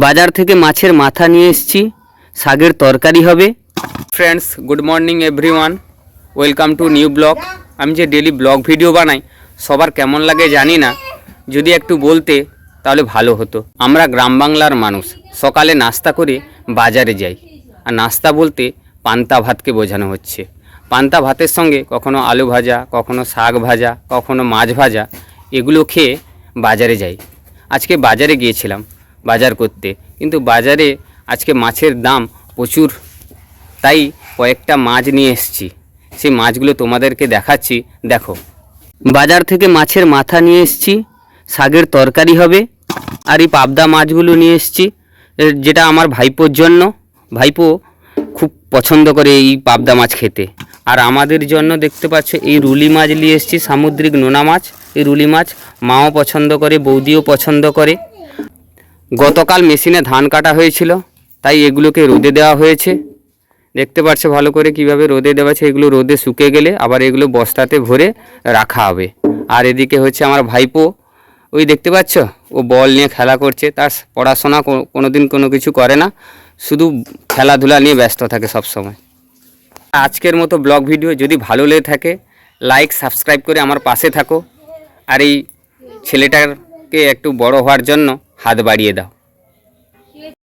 বাজার থেকে মাছের মাথা নিয়ে এসেছি, শাকের তরকারি হবে। Friends, good morning everyone, welcome to new blog. আমি যে ডেলি ব্লগ ভিডিও বানাই সবার কেমন লাগে জানি না, যদি একটু বলতে তাহলে ভালো হতো। আমরা গ্রাম বাংলার মানুষ, সকালে নাস্তা করে বাজারে যাই, আর নাস্তা বলতে পান্তা ভাতকে বোঝানো হচ্ছে। পান্তা ভাতের সঙ্গে কখনো আলু ভাজা, কখনো শাক ভাজা, কখনো মাছ ভাজা, এগুলো খেয়ে বাজারে যাই। আজকে বাজারে গিয়েছিলাম বাজার করতে, কিন্তু বাজারে আজকে মাছের দাম প্রচুর, তাই কয়েকটা মাছ নিয়ে এসেছি। সেই মাছগুলো তোমাদেরকে দেখাচ্ছি, দেখো। বাজার থেকে মাছের মাথা নিয়ে এসেছি, শাকের তরকারি হবে। আর এই পাবদা মাছগুলো নিয়ে এসেছি, যেটা আমার ভাইপোর জন্য। ভাইপো খুব পছন্দ করে এই পাবদা মাছ খেতে। আর আমাদের জন্য দেখতে পাচ্ছ এই রুলি মাছ নিয়ে এসেছি, সামুদ্রিক নোনা মাছ। এই রুলি মাছ মাও পছন্দ করে, বৌদিও পছন্দ করে। গতকাল মেশিনে ধান কাটা হয়েছিল, তাই এগুলোকে রোদে দেওয়া হয়েছে। দেখতে পাচ্ছ ভালো করে কিভাবে রোদে দেওয়া আছে। এগুলো রোদে শুকে গেলে আবার এগুলো বস্তাতে ভরে রাখা হবে। আর এদিকে হচ্ছে আমার ভাইপো, ওই দেখতে পাচ্ছ ও বল নিয়ে খেলা করছে। তার পড়াশোনা কোনো দিন কোনো কিছু করে না, শুধু খেলাধুলা নিয়ে ব্যস্ত থাকে সব সময়। আজকের মতো ব্লগ ভিডিও যদি ভালো লেগে থাকে, লাইক সাবস্ক্রাইব করে আমার পাশে থাকো। আর এই ছেলেটাকে একটু বড় হওয়ার জন্য হাত বাড়িয়ে দাও।